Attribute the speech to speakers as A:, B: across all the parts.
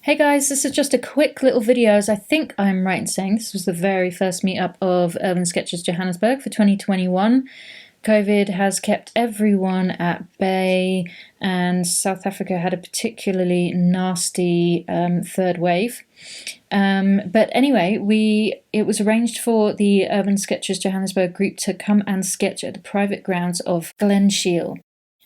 A: Hey guys, this is just a quick little video, as I think I'm right in saying this was the very first meetup of Urban Sketches Johannesburg for 2021. COVID has kept everyone at bay, and South Africa had a particularly nasty third wave. But anyway, it was arranged for the Urban Sketches Johannesburg group to come and sketch at the private grounds of Glenshiel.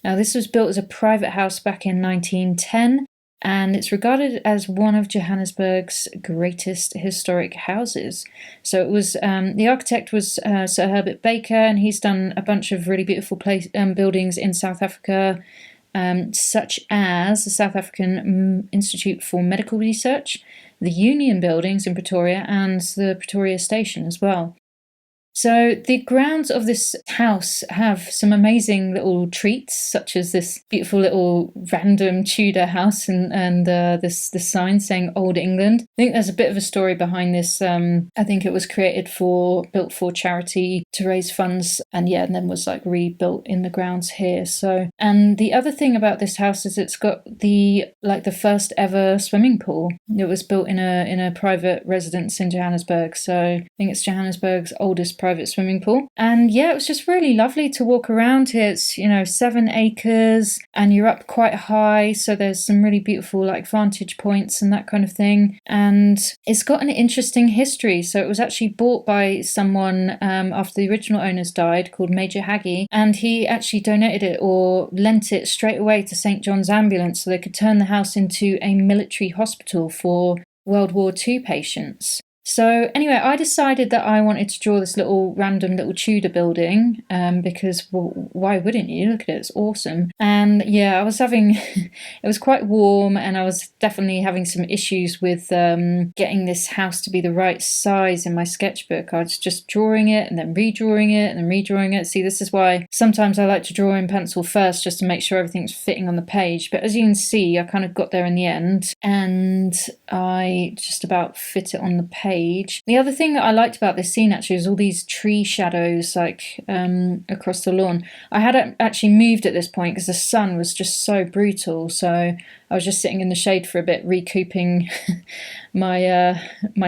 A: Now, this was built as a private house back in 1910. And it's regarded as one of Johannesburg's greatest historic houses. So it was the architect was Sir Herbert Baker, and he's done a bunch of really beautiful buildings in South Africa, such as the South African Institute for Medical Research, the Union Buildings in Pretoria, and the Pretoria Station as well. So the grounds of this house have some amazing little treats, such as this beautiful little random Tudor house and this sign saying Old England. I think there's a bit of a story behind this. I think it was built for charity to raise funds, and then was like rebuilt in the grounds here. So, and the other thing about this house is it's got the first ever swimming pool. It was built in a private residence in Johannesburg. So I think it's Johannesburg's oldest private swimming pool. And it was just really lovely to walk around here. It's 7 acres and you're up quite high, so there's some really beautiful vantage points and that kind of thing. And it's got an interesting history. So it was actually bought by someone after the original owners died, called Major Haggie, and he actually donated it or lent it straight away to St. John's Ambulance so they could turn the house into a military hospital for World War II patients. So anyway, I decided that I wanted to draw this random little Tudor building because, well, why wouldn't you? Look at it, it's awesome. And I was having, it was quite warm, and I was definitely having some issues with getting this house to be the right size in my sketchbook. I was just drawing it and then redrawing it and then redrawing it. See, this is why sometimes I like to draw in pencil first, just to make sure everything's fitting on the page. But as you can see, I kind of got there in the end, and I just about fit it on the page. The other thing that I liked about this scene actually is all these tree shadows across the lawn. I had actually moved at this point because the sun was just so brutal, so I was just sitting in the shade for a bit, recouping my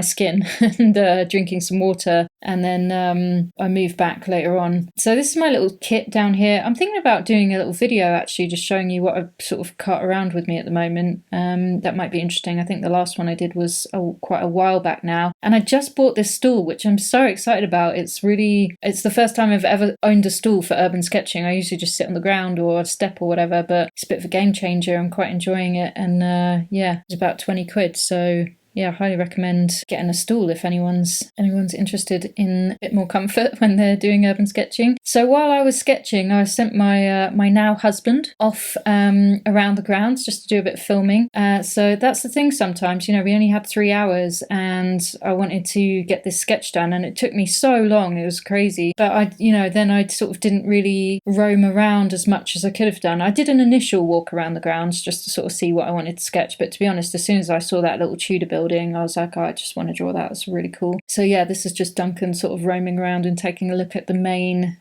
A: skin and drinking some water, and then I moved back later on. So this is my little kit down here. I'm thinking about doing a little video actually, just showing you what I've sort of cart around with me at the moment. That might be interesting. I think the last one I did was quite a while back now, and I just bought this stool, which I'm so excited about. It's the first time I've ever owned a stool for urban sketching. I usually just sit on the ground or a step or whatever, but it's a bit of a game changer. I'm quite enjoying it, and it's about 20 quid, so I highly recommend getting a stool if anyone's interested in a bit more comfort when they're doing urban sketching. So while I was sketching, I sent my now husband off around the grounds just to do a bit of filming. So that's the thing sometimes, we only had 3 hours, and I wanted to get this sketch done, and it took me so long, it was crazy. But then I sort of didn't really roam around as much as I could have done. I did an initial walk around the grounds just to sort of see what I wanted to sketch, but to be honest, as soon as I saw that little Tudor building, I was like, I just want to draw that. It's really cool. So this is just Duncan sort of roaming around and taking a look at the main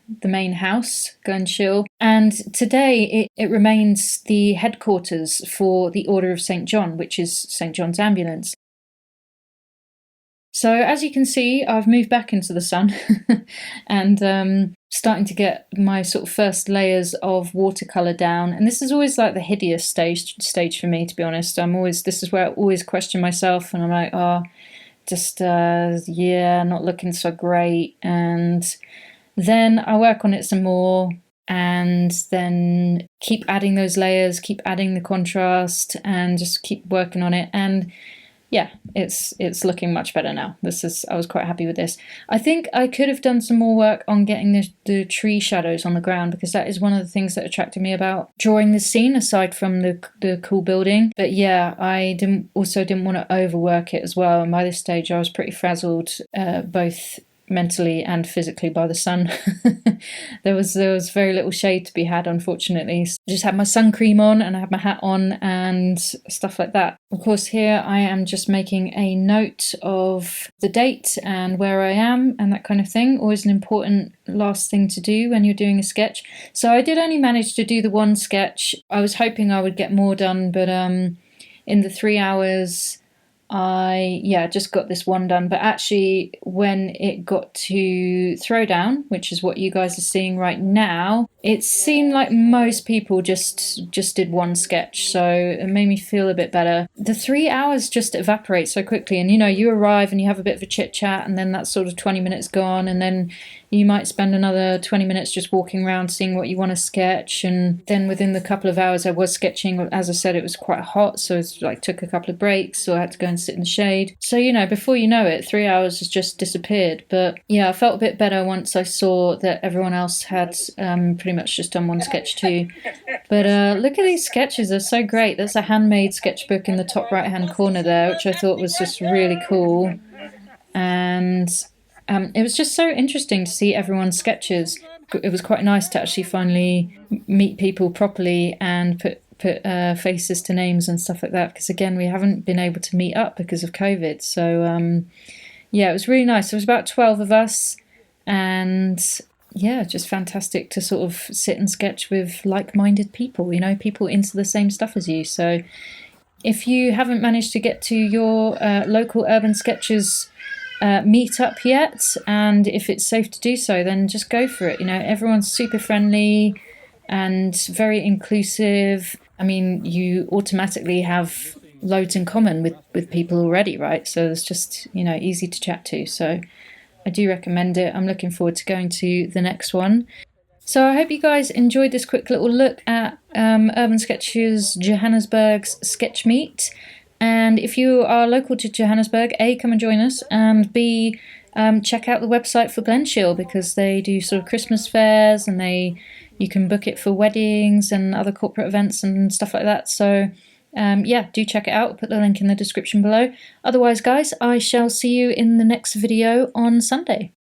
A: house, Glenshiel. And today it remains the headquarters for the Order of St. John, which is St. John's Ambulance. So as you can see, I've moved back into the sun and starting to get my sort of first layers of watercolour down. And this is always like the hideous stage for me, to be honest. This is where I always question myself, and I'm like, not looking so great. And then I work on it some more, and then keep adding those layers, keep adding the contrast, and just keep working on it. And it's looking much better now. I was quite happy with this. I think I could have done some more work on getting the tree shadows on the ground, because that is one of the things that attracted me about drawing this scene, aside from the cool building. But I didn't want to overwork it as well. And by this stage, I was pretty frazzled, both mentally and physically, by the sun. there was very little shade to be had, unfortunately. So I just had my sun cream on, and I had my hat on and stuff like that. Of course, here I am just making a note of the date and where I am and that kind of thing. Always an important last thing to do when you're doing a sketch. So I did only manage to do the one sketch. I was hoping I would get more done, but in the 3 hours I just got this one done, but actually when it got to Throwdown, which is what you guys are seeing right now, it seemed like most people just did one sketch, so it made me feel a bit better. The 3 hours just evaporate so quickly, and you arrive and you have a bit of a chit chat, and then that's sort of 20 minutes gone, and then you might spend another 20 minutes just walking around seeing what you want to sketch, and then within the couple of hours I was sketching, as I said, it was quite hot, so it's like took a couple of breaks, so I had to go and sit in the shade. So before you know it, 3 hours has just disappeared. But yeah, I felt a bit better once I saw that everyone else had pretty much just done one sketch too. But look at these sketches, they're so great. There's a handmade sketchbook in the top right hand corner there, which I thought was just really cool. And it was just so interesting to see everyone's sketches. It was quite nice to actually finally meet people properly and put faces to names and stuff like that, because again, we haven't been able to meet up because of COVID. So yeah, it was really nice. There was about 12 of us, and yeah, just fantastic to sort of sit and sketch with like-minded people, people into the same stuff as you. So if you haven't managed to get to your local Urban Sketchers meet up yet, and if it's safe to do so, then just go for it. Everyone's super friendly and very inclusive. I mean, you automatically have loads in common with people already, right? So it's just, easy to chat to. So I do recommend it. I'm looking forward to going to the next one. So I hope you guys enjoyed this quick little look at Urban Sketchers Johannesburg's sketch meet. And if you are local to Johannesburg, A, come and join us, and B, check out the website for Glenshiel, because they do sort of Christmas fairs, and you can book it for weddings and other corporate events and stuff like that. So yeah, do check it out. I'll put the link in the description below. Otherwise, guys, I shall see you in the next video on Sunday.